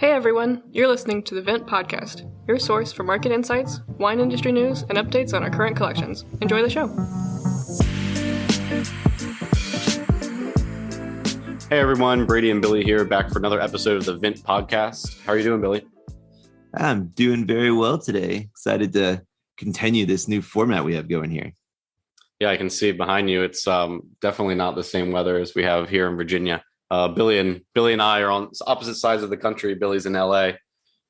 Hey everyone, you're listening to the Vint podcast, your source for market insights, wine industry news, and updates on our current collections. Enjoy the show. Hey everyone, Brady and Billy here, back for another episode of the Vint podcast. How are you doing, Billy? I'm doing very well today. Excited to continue this new format we have going here. Yeah, I can see behind you. It's definitely not the same weather as we have here in Virginia. Billy and I are on opposite sides of the country. Billy's in LA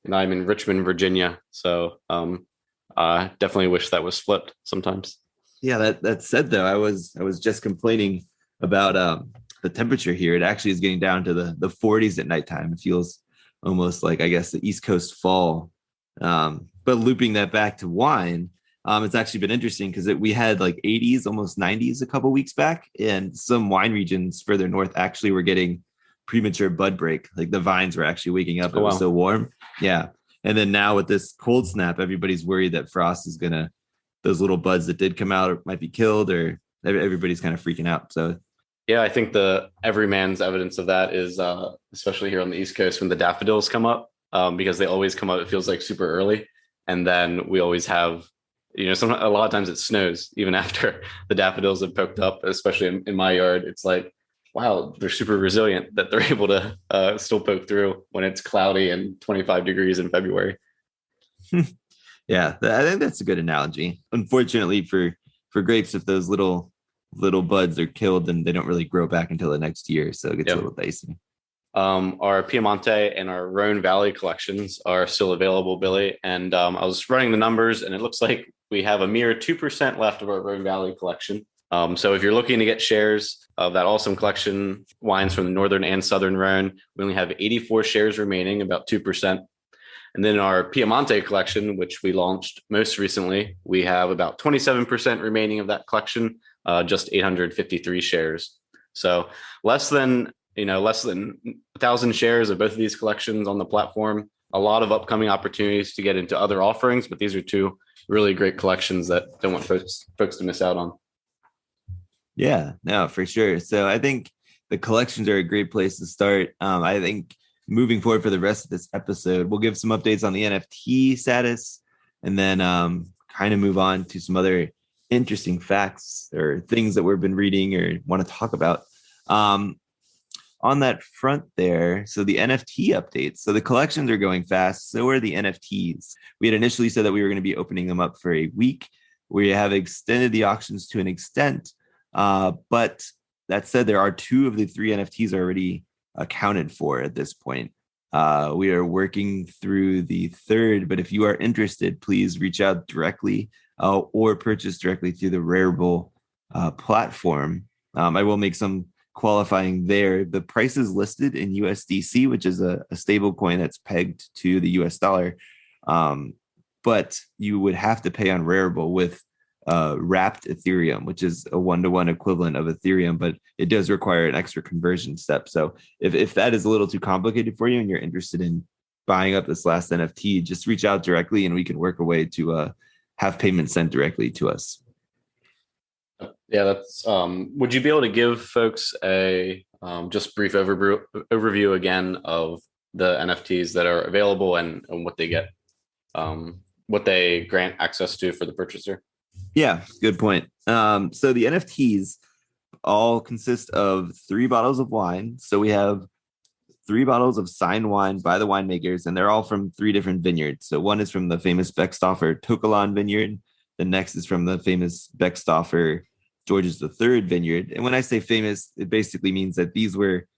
and I'm in Richmond, Virginia. So I definitely wish that was flipped sometimes. Yeah, that said though, I was just complaining about the temperature here. It actually is getting down to the 40s at nighttime. It feels almost like, I guess, the East Coast fall. But looping that back to wine, it's actually been interesting because we had like 80s, almost 90s a couple weeks back, and some wine regions further north actually were getting premature bud break. Like the vines were actually waking up. It was so warm. Yeah. And then now with this cold snap, everybody's worried that frost is those little buds that did come out might be killed, or everybody's kind of freaking out. So yeah, I think the everyman's evidence of that is especially here on the East Coast when the daffodils come up, because they always come up, it feels like super early. And then we always have, a lot of times it snows even after the daffodils have poked up, especially in my yard. It's like, wow, they're super resilient that they're able to still poke through when it's cloudy and 25 degrees in February. Yeah, I think that's a good analogy. Unfortunately for grapes, if those little buds are killed, then they don't really grow back until the next year. So it gets a little dicey. Our Piemonte and our Rhone Valley collections are still available, Billy. And I was running the numbers, and it looks like we have a mere 2% left of our Rhone Valley collection. So if you're looking to get shares of that awesome collection, wines from the Northern and Southern Rhone, we only have 84 shares remaining, about 2%. And then our Piemonte collection, which we launched most recently, we have about 27% remaining of that collection, just 853 shares. So less than 1,000 shares of both of these collections on the platform. A lot of upcoming opportunities to get into other offerings, but these are two really great collections that don't want folks to miss out on. Yeah, no, for sure. So I think the collections are a great place to start. I think moving forward for the rest of this episode, we'll give some updates on the NFT status, and then kind of move on to some other interesting facts or things that we've been reading or want to talk about. On that front there, so the NFT updates. So the collections are going fast. So are the NFTs. We had initially said that we were going to be opening them up for a week. We have extended the auctions to an extent. But that said, there are 2 of the 3 NFTs already accounted for at this point. We are working through the 3rd, but if you are interested, please reach out directly or purchase directly through the Rarible platform. I will make some qualifying there. The price is listed in USDC, which is a stable coin that's pegged to the US dollar. But you would have to pay on Rarible with wrapped Ethereum, which is a 1-to-1 equivalent of Ethereum, but it does require an extra conversion step. So if that is a little too complicated for you and you're interested in buying up this last NFT, just reach out directly and we can work a way to have payment sent directly to us. Yeah, that's. Would you be able to give folks a just brief overview again of the NFTs that are available and what they get, what they grant access to for the purchaser? Yeah, good point. So the NFTs all consist of 3 bottles of wine. So we have 3 bottles of signed wine by the winemakers, and they're all from 3 different vineyards. So one is from the famous Beckstoffer Tokelon vineyard. The next is from the famous Beckstoffer George's III vineyard. And when I say famous, it basically means that these were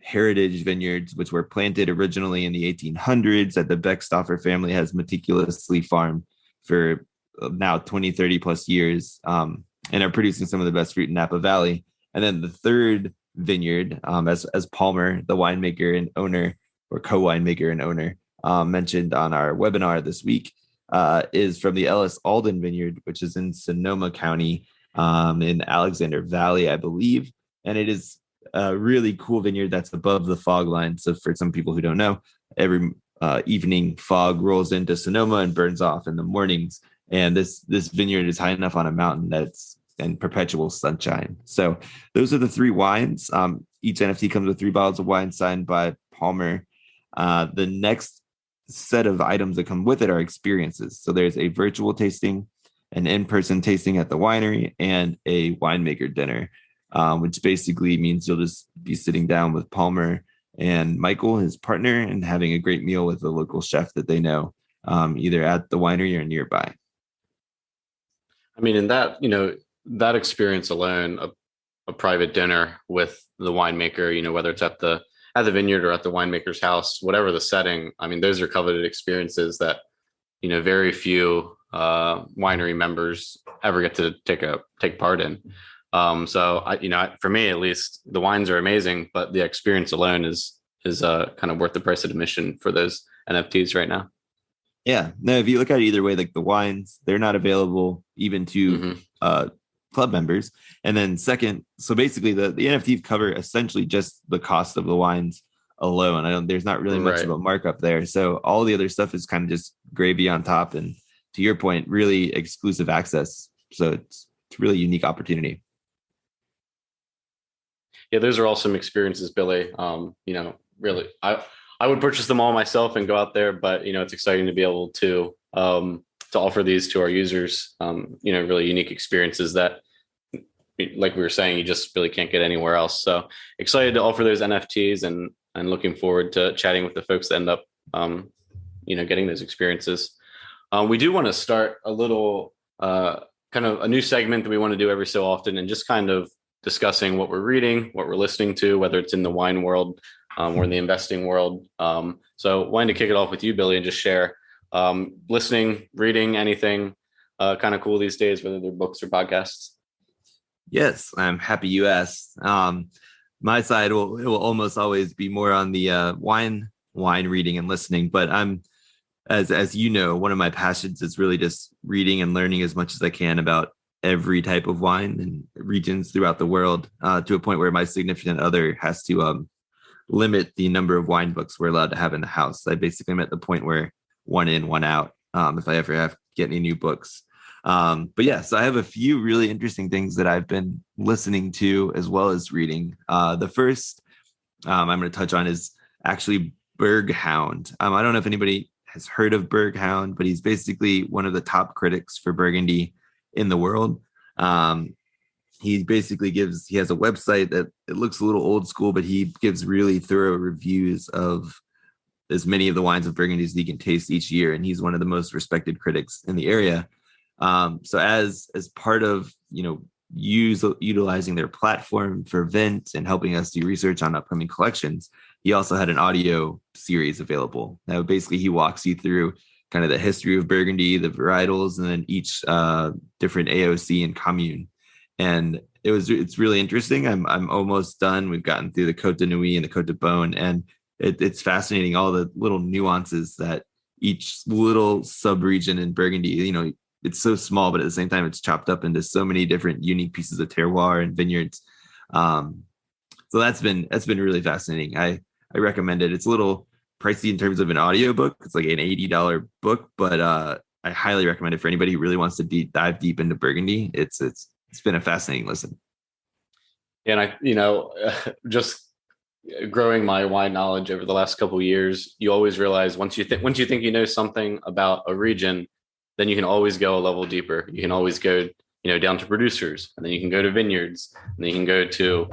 heritage vineyards, which were planted originally in the 1800s that the Beckstoffer family has meticulously farmed for now 20, 30 plus years, and are producing some of the best fruit in Napa Valley. And then the 3rd vineyard, as Palmer, the winemaker and owner, or co-winemaker and owner, mentioned on our webinar this week, is from the Ellis Alden vineyard, which is in Sonoma County, in Alexander Valley, I believe. And it is a really cool vineyard that's above the fog line. So for some people who don't know, every evening fog rolls into Sonoma and burns off in the mornings. And this vineyard is high enough on a mountain that's in perpetual sunshine. So those are the 3 wines. Each NFT comes with 3 bottles of wine signed by Palmer. The next set of items that come with it are experiences. So there's a virtual tasting, an in-person tasting at the winery, and a winemaker dinner, which basically means you'll just be sitting down with Palmer and Michael, his partner, and having a great meal with a local chef that they know, either at the winery or nearby. I mean, in that, that experience alone, a private dinner with the winemaker, whether it's at the vineyard or at the winemaker's house, whatever the setting, I mean, those are coveted experiences that, very few winery members ever get to take part in. So for me, at least, the wines are amazing, but the experience alone is kind of worth the price of admission for those NFTs right now. Yeah, no, if you look at it either way, like the wines, they're not available even to club members. And then second, so basically the NFTs cover essentially just the cost of the wines alone. There's not really much of a markup there. So all the other stuff is kind of just gravy on top. And to your point, really exclusive access. So it's a really unique opportunity. Yeah, those are awesome experiences, Billy. Really, I would purchase them all myself and go out there, but it's exciting to be able to offer these to our users. Really unique experiences that, like we were saying, you just really can't get anywhere else. So excited to offer those NFTs and looking forward to chatting with the folks that end up, getting those experiences. We do want to start a little kind of a new segment that we want to do every so often, and just kind of discussing what we're reading, what we're listening to, whether it's in the wine world or in the investing world. So wanting to kick it off with you, Billy, and just share listening, reading, anything kind of cool these days, whether they're books or podcasts. Yes, I'm happy you asked. My side will almost always be more on the wine reading and listening, but I'm, as you know, one of my passions is really just reading and learning as much as I can about every type of wine and regions throughout the world, to a point where my significant other has to limit the number of wine books we're allowed to have in the house. I basically am at the point where one in, one out, if I ever have to get any new books. But yeah, so I have a few really interesting things that I've been listening to as well as reading. The first I'm going to touch on is actually Berghound. I don't know if anybody has heard of Berghound, but he's basically one of the top critics for Burgundy in the world. He basically he has a website that it looks a little old school, but he gives really thorough reviews of as many of the wines of Burgundy as he can taste each year. And he's one of the most respected critics in the area. So as part of, utilizing their platform for Vint and helping us do research on upcoming collections, he also had an audio series available. Now, basically, he walks you through kind of the history of Burgundy, the varietals, and then each different AOC and commune. And it's really interesting. I'm almost done. We've gotten through the Côte de Nuit and the Côte de Beaune, and it's fascinating, all the little nuances that each little sub-region in Burgundy, it's so small, but at the same time, it's chopped up into so many different unique pieces of terroir and vineyards. So that's been really fascinating. I recommend it. It's a little pricey in terms of an audiobook. It's like an $80 book, but I highly recommend it for anybody who really wants to dive deep into Burgundy. It's been a fascinating listen. And I, just growing my wine knowledge over the last couple of years, you always realize once you think you know something about a region, then you can always go a level deeper. You can always go, down to producers, and then you can go to vineyards, and then you can go to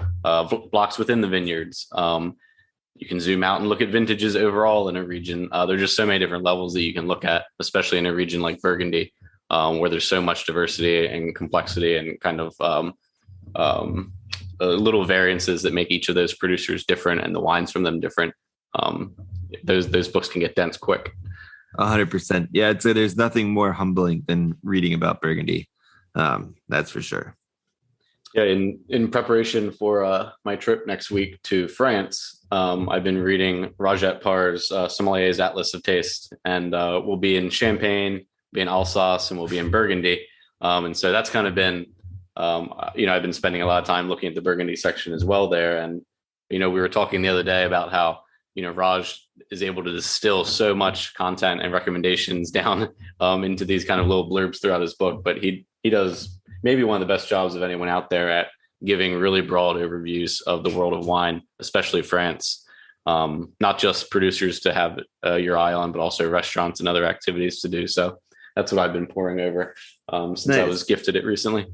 blocks within the vineyards. You can zoom out and look at vintages overall in a region. There are just so many different levels that you can look at, especially in a region like Burgundy, where there's so much diversity and complexity and kind of little variances that make each of those producers different and the wines from them different. Those books can get dense quick. 100%. Yeah, I'd say there's nothing more humbling than reading about Burgundy. That's for sure. Yeah, in preparation for my trip next week to France, I've been reading Rajat Par's Sommelier's Atlas of Taste, and we'll be in Champagne, be in Alsace, and we'll be in Burgundy. And so that's kind of been, I've been spending a lot of time looking at the Burgundy section as well there. And, we were talking the other day about how, Raj is able to distill so much content and recommendations down into these kind of little blurbs throughout his book. But he does maybe one of the best jobs of anyone out there at giving really broad overviews of the world of wine, especially France. not just producers to have your eye on, but also restaurants and other activities to do. So that's what I've been pouring over since I was gifted it recently.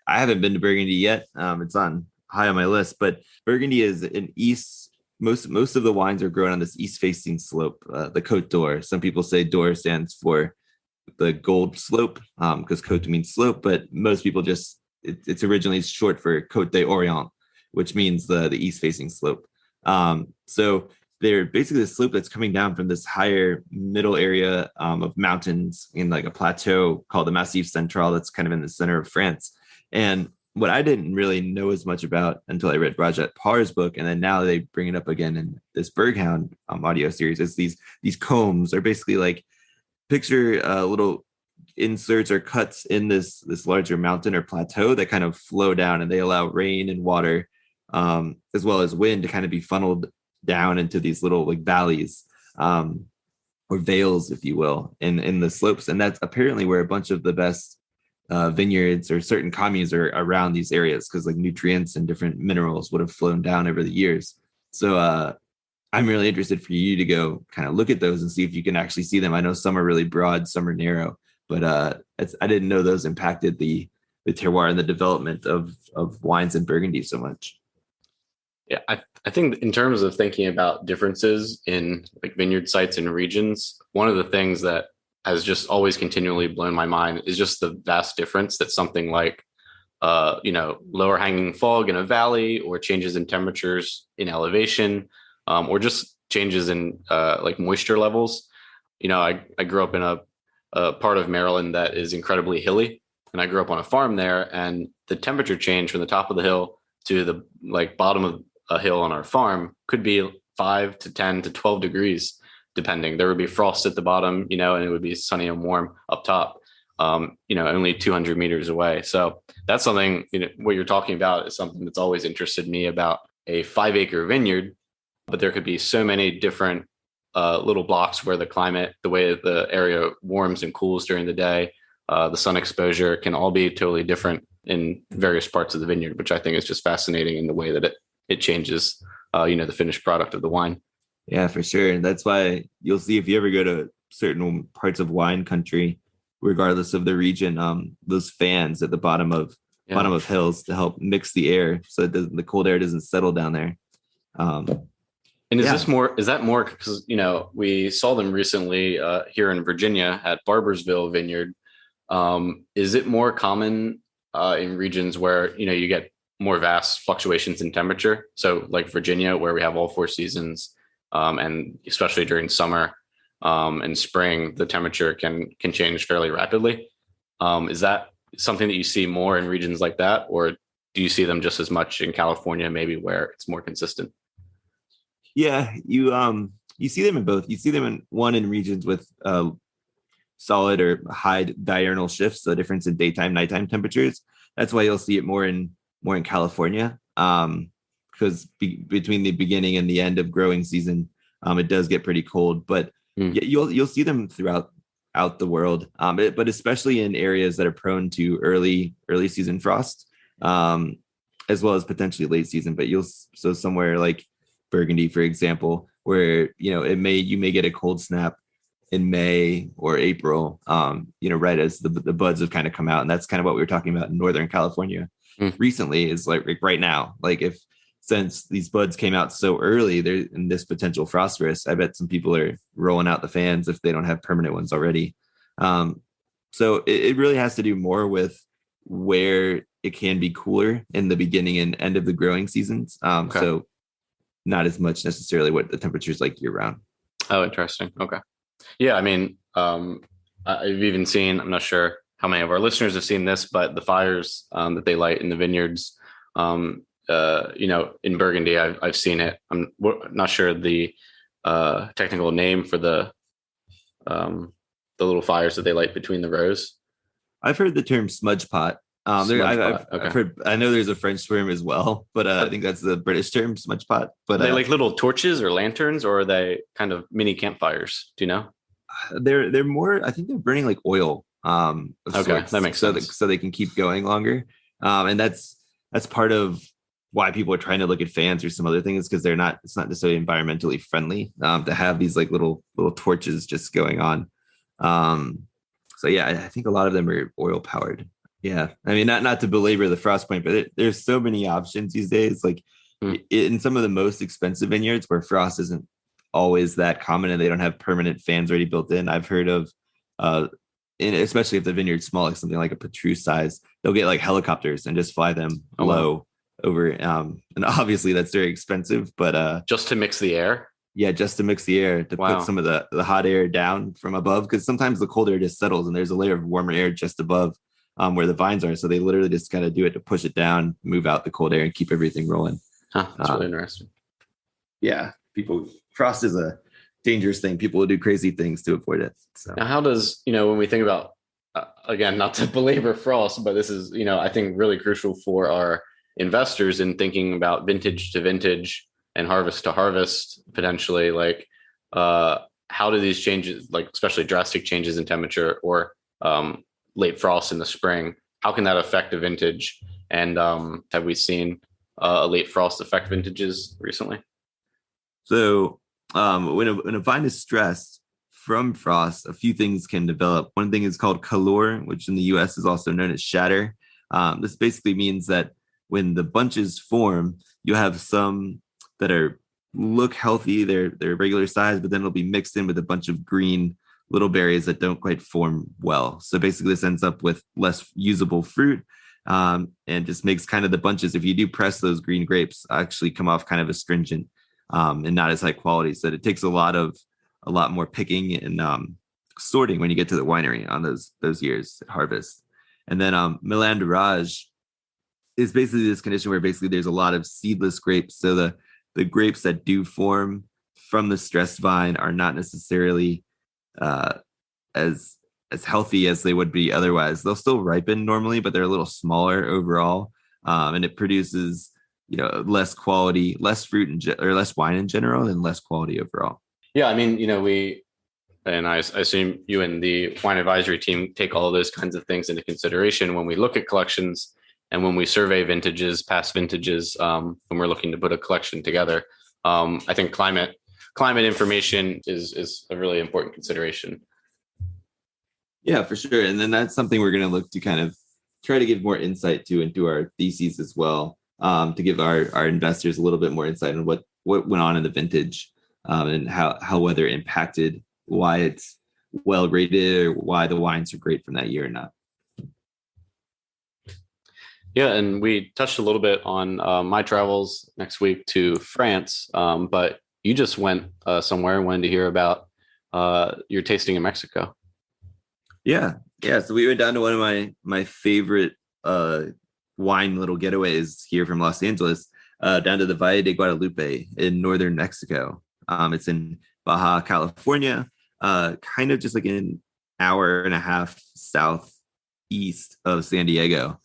I haven't been to Burgundy yet. It's on high on my list, but Burgundy is an east. Most of the wines are grown on this east-facing slope, the Côte d'Or. Some people say d'Or stands for the gold slope because Côte means slope, but most people just it's originally short for Côte d'Orient, which means the east-facing slope. So they're basically the slope that's coming down from this higher middle area of mountains in like a plateau called the Massif Central that's kind of in the center of France. And what I didn't really know as much about until I read Rajat Parr's book, and then now they bring it up again in this Berghound audio series, is these combs are basically like picture little inserts or cuts in this larger mountain or plateau that kind of flow down, and they allow rain and water as well as wind to kind of be funneled down into these little like valleys or vales, if you will, in the slopes. And that's apparently where a bunch of the best vineyards or certain communes are around these areas, because like nutrients and different minerals would have flown down over the years. So I'm really interested for you to go kind of look at those and see if you can actually see them. I know some are really broad, some are narrow, but I didn't know those impacted the terroir and the development of wines in Burgundy so much. Yeah, I think in terms of thinking about differences in like vineyard sites and regions, one of the things that has just always continually blown my mind is just the vast difference that something like, lower hanging fog in a valley, or changes in temperatures in elevation, or just changes in like moisture levels. I grew up in a part of Maryland that is incredibly hilly, and I grew up on a farm there, and the temperature change from the top of the hill to the like bottom of a hill on our farm could be 5 to 10 to 12 degrees. Depending, there would be frost at the bottom, and it would be sunny and warm up top, only 200 meters away. So that's something, what you're talking about is something that's always interested me about a 5-acre vineyard. But there could be so many different little blocks where the climate, the way the area warms and cools during the day, the sun exposure can all be totally different in various parts of the vineyard, which I think is just fascinating in the way that it changes, the finished product of the wine. Yeah, for sure. And that's why you'll see if you ever go to certain parts of wine country, regardless of the region, those fans at the bottom of hills to help mix the air so that the cold air doesn't settle down there. And is that more because, we saw them recently here in Virginia at Barbersville Vineyard. Is it more common in regions where, you get more vast fluctuations in temperature? So like Virginia, where we have all 4 seasons, and especially during summer and spring, the temperature can change fairly rapidly. Is that something that you see more in regions like that, or do you see them just as much in California, maybe where it's more consistent? Yeah, you see them in both. You see them in regions with solid or high diurnal shifts, so difference in daytime, nighttime temperatures. That's why you'll see it more in California. Because between the beginning and the end of growing season, it does get pretty cold. But you'll see them throughout the world, but especially in areas that are prone to early season frost, as well as potentially late season. But so somewhere like Burgundy, for example, where you may get a cold snap in May or April, right as the buds have kind of come out, and that's kind of what we were talking about in Northern California recently. Is like right now, like since these buds came out so early, they're in this potential frost risk. I bet some people are rolling out the fans if they don't have permanent ones already. So it really has to do more with where it can be cooler in the beginning and end of the growing seasons. Okay. So not as much necessarily what the temperature is like year round. Oh, interesting. Okay. Yeah. I mean, I've even seen, I'm not sure how many of our listeners have seen this, but the fires that they light in the vineyards, in Burgundy, I've seen it. I'm not sure the technical name for the little fires that they light between the rows. I've heard the term smudge pot. Okay. I know there's a French term as well, but I think that's the British term, smudge pot. But are they like little torches or lanterns, or are they kind of mini campfires? Do you know? They're more. I think they're burning like oil. Okay, that makes sense. So they can keep going longer. And that's part of why people are trying to look at fans or some other things, because it's not necessarily environmentally friendly to have these like little torches just going on. So yeah, I think a lot of them are oil powered. Yeah, I mean, not to belabor the frost point, but there's so many options these days. Like in some of the most expensive vineyards where frost isn't always that common and they don't have permanent fans already built in, I've heard of, especially if the vineyard's small, like something like a Petrus size, they'll get like helicopters and just fly them low over. And obviously that's very expensive, but just to mix the air. Yeah, just to mix the air, to put some of the hot air down from above, because sometimes the cold air just settles and there's a layer of warmer air just above where the vines are. So they literally just kind of do it to push it down, move out the cold air, and keep everything rolling. That's really interesting. Yeah, frost is a dangerous thing. People will do crazy things to avoid it. So now, how does, when we think about, again, not to belabor frost, but this is, I think really crucial for our investors in thinking about vintage to vintage and harvest to harvest, potentially, like how do these changes, like especially drastic changes in temperature or late frost in the spring, how can that affect a vintage? And have we seen a late frost affect vintages recently? So when a vine is stressed from frost, a few things can develop. One thing is called calor, which in the US is also known as shatter. This basically means that when the bunches form, you have some that look healthy, they're regular size, but then it'll be mixed in with a bunch of green little berries that don't quite form well. So basically this ends up with less usable fruit, and just makes kind of the bunches, if you do press those green grapes, actually come off kind of astringent and not as high quality. So it takes a lot more picking and sorting when you get to the winery on those years at harvest. And then melanderage is basically this condition where basically there's a lot of seedless grapes. So the grapes that do form from the stressed vine are not necessarily as healthy as they would be otherwise. They'll still ripen normally, but they're a little smaller overall, and it produces less quality, less fruit or less wine in general, and less quality overall. Yeah, I mean, I assume you and the wine advisory team take all of those kinds of things into consideration when we look at collections. And when we survey vintages, past vintages, when we're looking to put a collection together, I think climate information is a really important consideration. Yeah, for sure. And then that's something we're going to look to kind of try to give more insight to into our theses as well, to give our investors a little bit more insight on what went on in the vintage, and how weather impacted why it's well rated or why the wines are great from that year or not. Yeah, and we touched a little bit on my travels next week to France, but you just went somewhere and wanted to hear about your tasting in Mexico. Yeah. So we went down to one of my favorite wine little getaways here from Los Angeles, down to the Valle de Guadalupe in northern Mexico. It's in Baja California, kind of just like an hour and a half southeast of San Diego.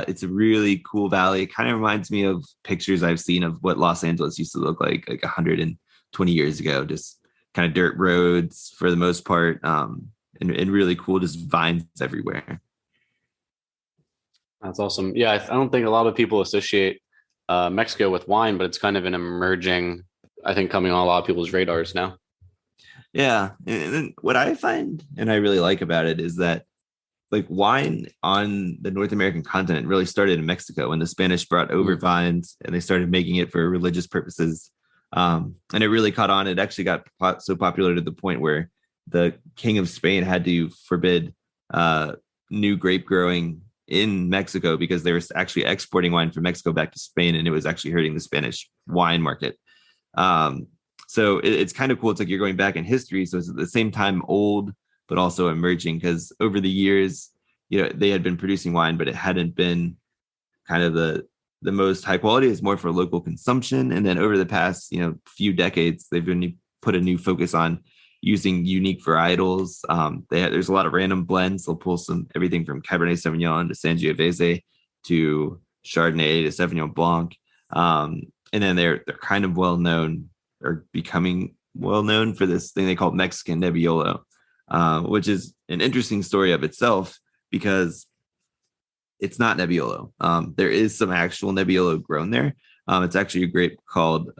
It's a really cool valley. It kind of reminds me of pictures I've seen of what Los Angeles used to look like 120 years ago. Just kind of dirt roads for the most part, and really cool, just vines everywhere. That's awesome. Yeah, I don't think a lot of people associate Mexico with wine, but it's kind of an emerging, I think, coming on a lot of people's radars now. Yeah, and then what I find and I really like about it is that like wine on the North American continent really started in Mexico when the Spanish brought over vines and they started making it for religious purposes. And it really caught on. It actually got so popular to the point where the King of Spain had to forbid new grape growing in Mexico because they were actually exporting wine from Mexico back to Spain, and it was actually hurting the Spanish wine market. So it's kind of cool. It's like you're going back in history. So it's at the same time old, but also emerging, because over the years, they had been producing wine, but it hadn't been kind of the most high quality. It's more for local consumption. And then over the past, few decades, they've been put a new focus on using unique varietals. There's a lot of random blends. They'll pull everything from Cabernet Sauvignon to Sangiovese to Chardonnay to Sauvignon Blanc. And then they're kind of well known, or becoming well known, for this thing they call Mexican Nebbiolo, which is an interesting story of itself because it's not Nebbiolo. There is some actual Nebbiolo grown there, It's actually a grape called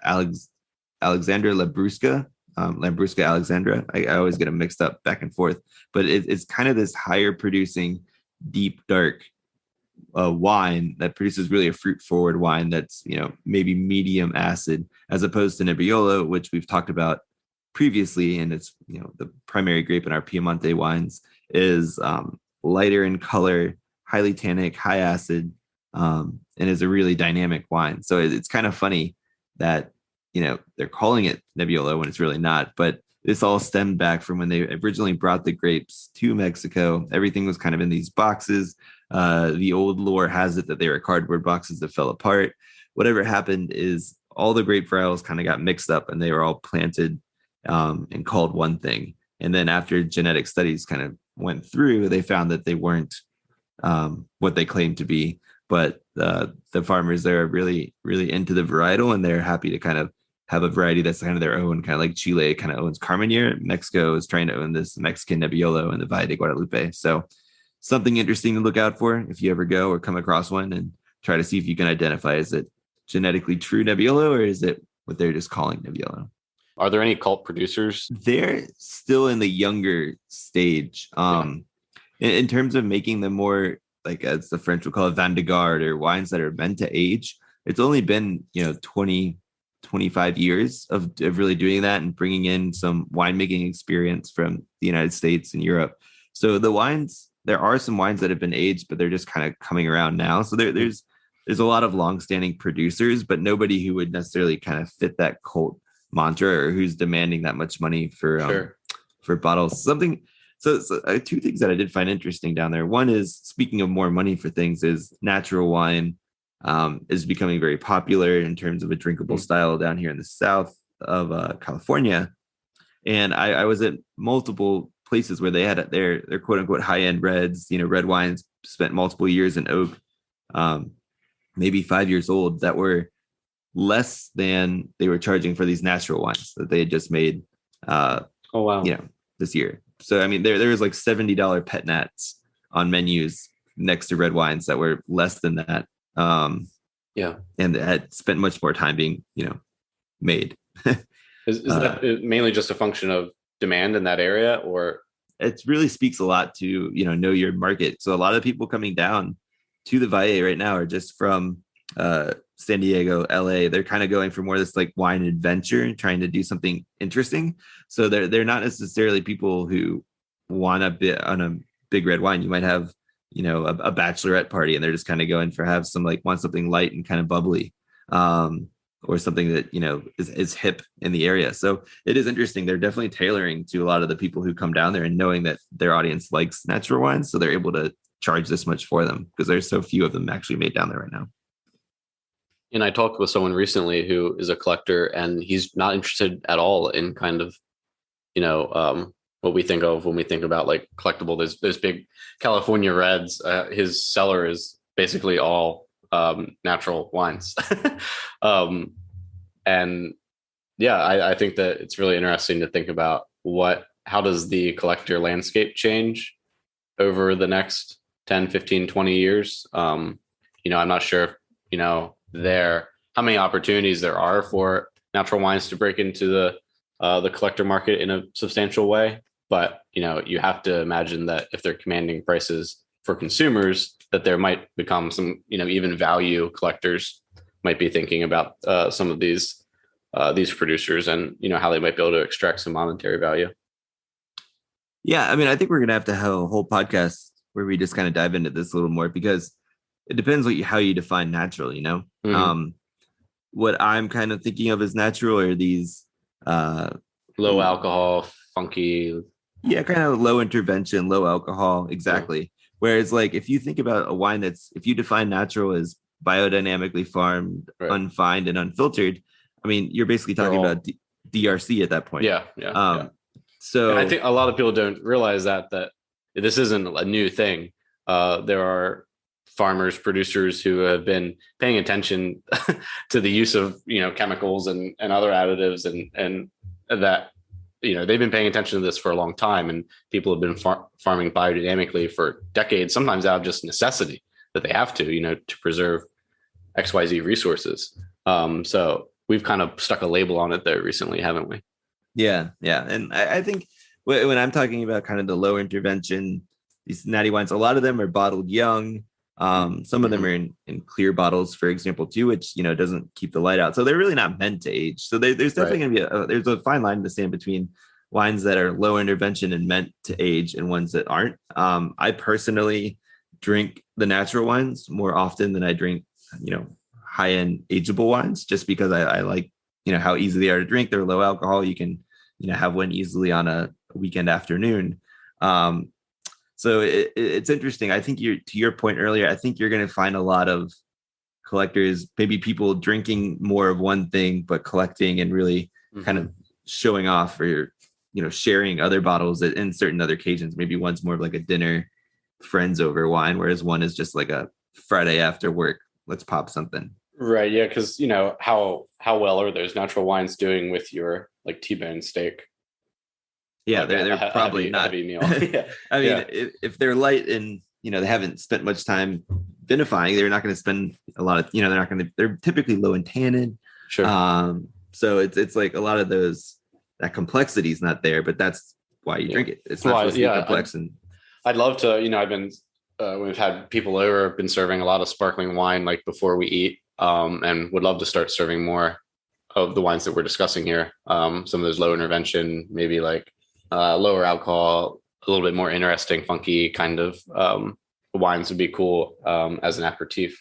Alexandra Labrusca, Lambrusca Alexandra. I always get them mixed up back and forth, but it's kind of this higher producing, deep, dark wine that produces really a fruit forward wine that's, maybe medium acid, as opposed to Nebbiolo, which we've talked about previously. And it's, the primary grape in our Piemonte wines is lighter in color, highly tannic, high acid, and is a really dynamic wine. So it's kind of funny that, they're calling it Nebbiolo when it's really not, but this all stemmed back from when they originally brought the grapes to Mexico. Everything was kind of in these boxes. The old lore has it that they were cardboard boxes that fell apart. Whatever happened is all the grape varietals kind of got mixed up, and they were all planted and called one thing. And then after genetic studies kind of went through, they found that they weren't what they claimed to be. But the farmers there are really, really into the varietal, and they're happy to kind of have a variety that's kind of their own, kind of like Chile kind of owns Carmenere. Mexico is trying to own this Mexican Nebbiolo in the Valle de Guadalupe. So something interesting to look out for if you ever go or come across one, and try to see if you can identify, is it genetically true Nebbiolo, or is it what they're just calling Nebbiolo? Are there any cult producers? They're still in the younger stage. In terms of making them more, like, as the French would call it, vin de garde, or wines that are meant to age, it's only been 25 years of really doing that and bringing in some winemaking experience from the United States and Europe. So the wines, there are some wines that have been aged, but they're just kind of coming around now. So there's a lot of longstanding producers, but nobody who would necessarily kind of fit that cult mantra, or who's demanding that much money for bottles. So two things that I did find interesting down there. One is, speaking of more money for things, is natural wine is becoming very popular in terms of a drinkable style down here in the south of California. And I was at multiple places where they had their quote unquote high end reds, red wines spent multiple years in oak, maybe 5 years old, that were less than they were charging for these natural wines that they had just made. This year. So I mean, there was like $70 pet nats on menus next to red wines that were less than that. And it had spent much more time being, made. Is that mainly just a function of demand in that area, or? It really speaks a lot to, know your market. So a lot of people coming down to the Valle right now are just from San Diego, LA. They're kind of going for more of this like wine adventure, trying to do something interesting. So they're not necessarily people who want a bit on a big red wine. You might have, a bachelorette party, and they're just kind of going for want something light and kind of bubbly, or something that, is hip in the area. So it is interesting. They're definitely tailoring to a lot of the people who come down there, and knowing that their audience likes natural wines. So they're able to charge this much for them, because there's so few of them actually made down there right now. And I talked with someone recently who is a collector, and he's not interested at all in kind of, what we think of when we think about like collectible. There's big California reds. His cellar is basically all natural wines. And yeah, I think that it's really interesting to think about how does the collector landscape change over the next 10, 15, 20 years. I'm not sure if, how many opportunities there are for natural wines to break into the collector market in a substantial way. But, you have to imagine that if they're commanding prices for consumers, that there might become some, even value collectors might be thinking about some of these producers, and, how they might be able to extract some monetary value. Yeah. I mean, I think we're going to have a whole podcast where we just kind of dive into this a little more, because it depends how you define natural, Mm-hmm. What I'm kind of thinking of as natural are these low alcohol, funky. Yeah, kind of low intervention, low alcohol. Exactly. Yeah. Whereas like, if you think about a wine if you define natural as biodynamically farmed, right, unfined, and unfiltered, I mean, you're basically talking about DRC at that point. Yeah. So and I think a lot of people don't realize that this isn't a new thing. There are farmers, producers who have been paying attention to the use of, chemicals and other additives, and that, they've been paying attention to this for a long time, and people have been farming biodynamically for decades, sometimes out of just necessity that they have to, to preserve XYZ resources. So we've kind of stuck a label on it there recently, haven't we? Yeah. And I think when I'm talking about kind of the low intervention, these natty wines, a lot of them are bottled young. Some of them are in clear bottles, for example, too, which, doesn't keep the light out. So they're really not meant to age. So there's definitely going to be there's a fine line to stand between wines that are low intervention and meant to age and ones that aren't. I personally drink the natural wines more often than I drink, high-end ageable wines, just because I like, how easy they are to drink. They're low alcohol. You can, have one easily on a weekend afternoon. So it's interesting. I think to your point earlier, I think you're going to find a lot of collectors, maybe people drinking more of one thing, but collecting and really kind of showing off or, sharing other bottles in certain other occasions. Maybe one's more of like a dinner, friends over wine, whereas one is just like a Friday after work, let's pop something. Right. Yeah. Because, how well are those natural wines doing with your like T-bone steak? Yeah, like they're probably not. Heavy meal. Yeah. I mean, if they're light and, they haven't spent much time vinifying, they're not going to spend a lot of, they're typically low in tannin. Sure. So it's like a lot of that complexity is not there, but that's why you drink it. It's not supposed to be complex. I'd love to, I've been, we've had people over, been serving a lot of sparkling wine, like before we eat, and would love to start serving more of the wines that we're discussing here. Some of those low intervention, maybe like lower alcohol, a little bit more interesting, funky kind of wines would be cool as an aperitif.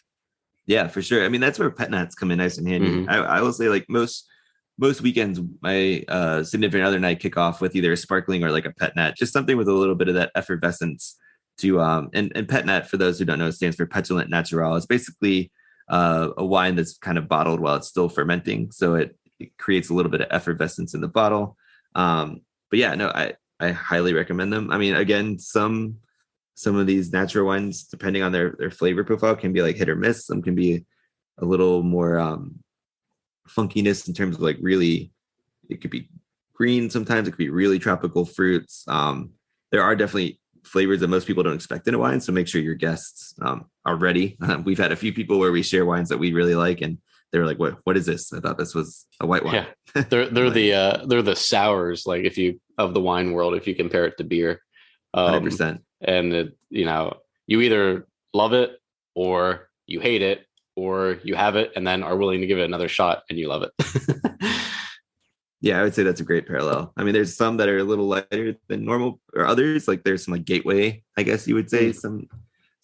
Yeah, for sure. I mean, that's where pet nats come in nice and handy. I will say, like most weekends, my significant other and I kick off with either a sparkling or like a pet nat, just something with a little bit of that effervescence to and pet nat, for those who don't know, stands for petulant natural. It's basically a wine that's kind of bottled while it's still fermenting, so it creates a little bit of effervescence in the bottle. But yeah, no, I highly recommend them. I mean, again, some of these natural wines, depending on their flavor profile, can be like hit or miss. Some can be a little more funkiness in terms of like really, it could be green. Sometimes it could be really tropical fruits. There are definitely flavors that most people don't expect in a wine. So make sure your guests are ready. We've had a few people where we share wines that we really like, and they're like, what is this? I thought this was a white wine. Yeah. They're the sours, like of the wine world, if you compare it to beer. 100%. And you either love it or you hate it, or you have it and then are willing to give it another shot and you love it. Yeah, I would say that's a great parallel. I mean, there's some that are a little lighter than normal, or others, like there's some like gateway, I guess you would say, some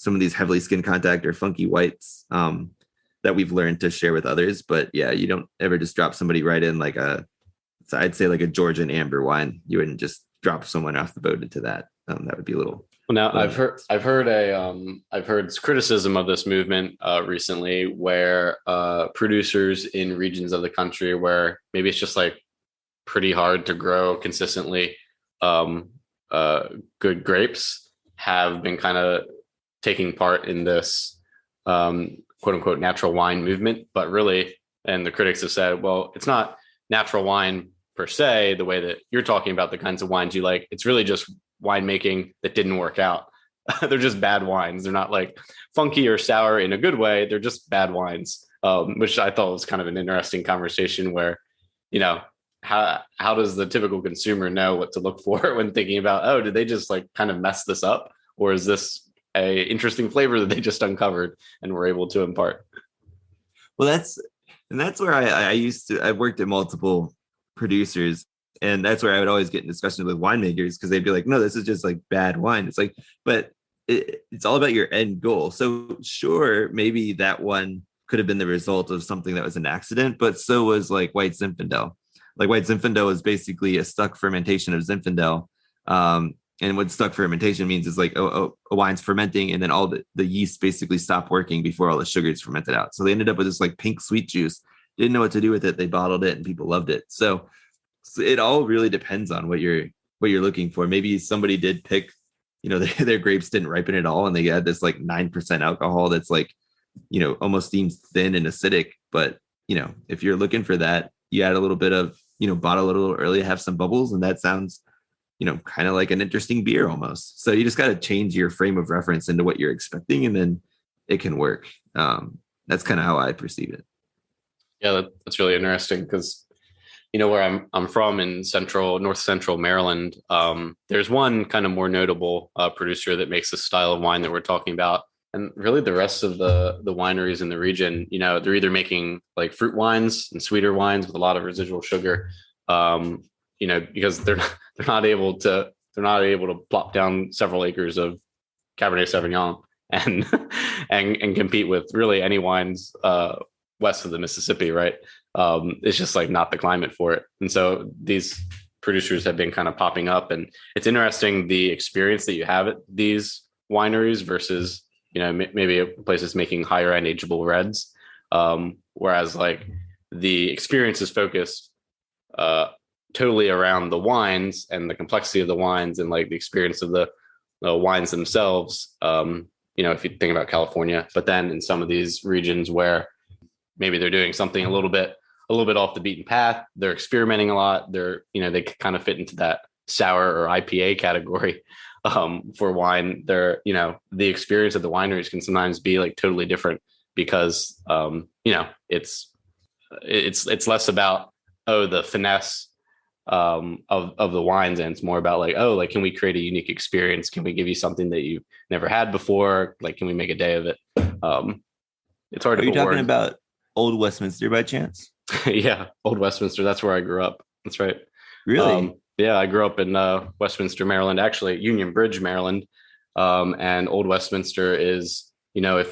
of these heavily skin contact or funky whites that we've learned to share with others. But yeah, you don't ever just drop somebody right in like I'd say like a Georgian amber wine. You wouldn't just drop someone off the boat into that. That would be a little. Well, now I've heard criticism of this movement recently, where producers in regions of the country where maybe it's just like pretty hard to grow consistently good grapes have been kind of taking part in this quote unquote natural wine movement. But really, and the critics have said, well, it's not natural wine per se, the way that you're talking about the kinds of wines you like. It's really just winemaking that didn't work out. They're just bad wines. They're not like funky or sour in a good way. They're just bad wines, which I thought was kind of an interesting conversation where, how does the typical consumer know what to look for when thinking about, oh, did they just like kind of mess this up? Or is this a interesting flavor that they just uncovered and were able to impart? Well, that's where I worked at multiple producers. And that's where I would always get in discussions with winemakers, because they'd be like, no, this is just like bad wine. It's like, but it's all about your end goal. So sure, maybe that one could have been the result of something that was an accident, but so was like White Zinfandel. Like White Zinfandel was basically a stuck fermentation of Zinfandel. And what stuck fermentation means is like a wine's fermenting, and then all the yeast basically stopped working before all the sugars fermented out. So they ended up with this like pink sweet juice. Didn't know what to do with it. They bottled it and people loved it. So it all really depends on what you're looking for. Maybe somebody did pick, their grapes didn't ripen at all, and they had this like 9% alcohol that's like, almost seems thin and acidic. But if you're looking for that, you add a little bit of, bottle it a little early, have some bubbles, and that sounds, kind of like an interesting beer almost. So you just got to change your frame of reference into what you're expecting, and then it can work. That's kind of how I perceive it. Yeah, that's really interesting because, where I'm from in north central Maryland, there's one kind of more notable producer that makes the style of wine that we're talking about. And really the rest of the wineries in the region, they're either making like fruit wines and sweeter wines with a lot of residual sugar, because they're not able to plop down several acres of Cabernet Sauvignon and and compete with really any wines west of the Mississippi, right? It's just like not the climate for it. And so these producers have been kind of popping up, and it's interesting the experience that you have at these wineries versus, maybe places making higher end ageable reds. Whereas like the experience is focused totally around the wines and the complexity of the wines and like the experience of the wines themselves. If you think about California, but then in some of these regions where maybe they're doing something a little bit off the beaten path, they're experimenting a lot. They kind of fit into that sour or IPA category for wine. The experience of the wineries can sometimes be like totally different because, it's less about, the finesse of the wines, and it's more about like, can we create a unique experience? Can we give you something that you never had before? Like, can we make a day of it? It's hard to put words. Are you talking about Old Westminster by chance? Yeah, Old Westminster. That's where I grew up. That's right. Really? Yeah, I grew up in Westminster, Maryland, actually Union Bridge, Maryland. And Old Westminster is, I've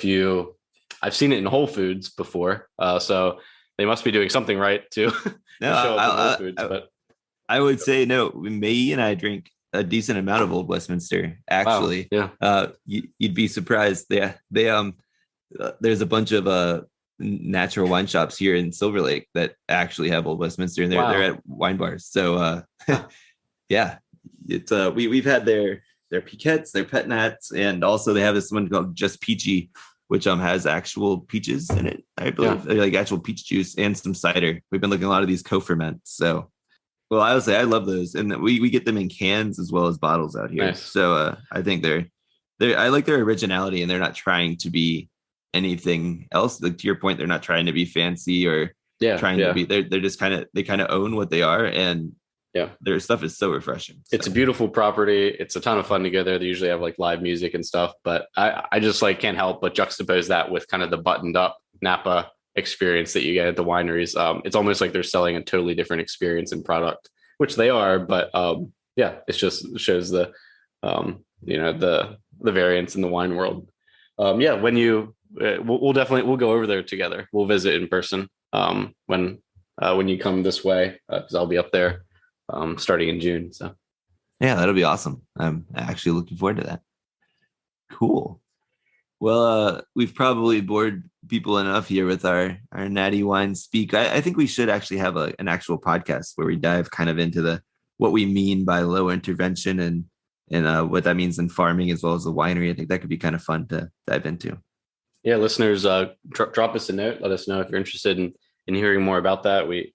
seen it in Whole Foods before. So they must be doing something right to show up in Whole Foods. But I would say no. May and I drink a decent amount of Old Westminster. Actually, wow. Yeah. You'd be surprised. Yeah, there's a bunch of natural wine shops here in Silver Lake that actually have Old Westminster, and they're at wine bars. So yeah, it's we've had their piquettes, their pet nats, and also they have this one called Just Peachy, which has actual peaches in it, I believe, like actual peach juice and some cider. We've been looking at a lot of these co-ferments. So, well, I would say I love those, and we get them in cans as well as bottles out here. Nice. So I think I like their originality, and they're not trying to be anything else. Like, to your point, they're not trying to be fancy or trying to be. They're just they kind of own what they are, and their stuff is so refreshing. So. It's a beautiful property. It's a ton of fun to go there. They usually have like live music and stuff, but I just like can't help but juxtapose that with kind of the buttoned up Napa experience that you get at the wineries. It's almost like they're selling a totally different experience and product, which they are, but it just shows the the variance in the wine world. When we'll go over there together. We'll visit in person when you come this way, because I'll be up there starting in June. So yeah, that'll be awesome. I'm actually looking forward to that. Cool. Well, we've probably bored people enough here with our Natty Wine Speak. I think we should actually have an actual podcast where we dive kind of into what we mean by low intervention and what that means in farming as well as the winery. I think that could be kind of fun to dive into. Yeah, listeners, drop us a note. Let us know if you're interested in hearing more about that. We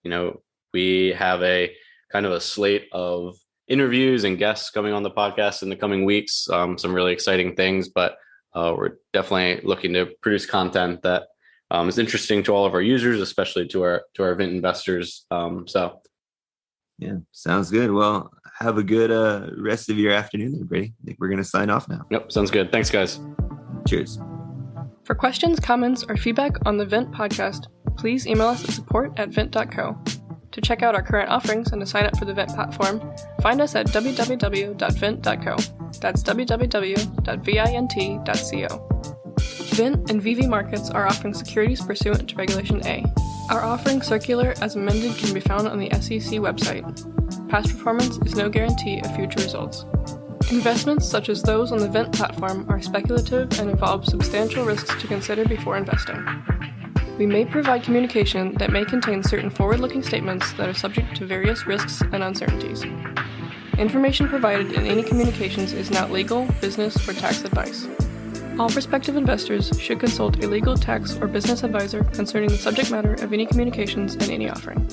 have a kind of a slate of interviews and guests coming on the podcast in the coming weeks. Some really exciting things, but we're definitely looking to produce content that is interesting to all of our users, especially to our Vint investors. Yeah, sounds good. Well, have a good rest of your afternoon, everybody. I think we're going to sign off now. Yep, sounds good. Thanks, guys. Cheers. For questions, comments, or feedback on the Vint podcast, please email us at support@vint.co. To check out our current offerings and to sign up for the Vint platform, find us at www.vint.co. That's www.vint.co. Vint and VV Markets are offering securities pursuant to Regulation A. Our offering circular as amended can be found on the SEC website. Past performance is no guarantee of future results. Investments such as those on the Vint platform are speculative and involve substantial risks to consider before investing. We may provide communication that may contain certain forward-looking statements that are subject to various risks and uncertainties. Information provided in any communications is not legal, business, or tax advice. All prospective investors should consult a legal, tax, or business advisor concerning the subject matter of any communications and any offering.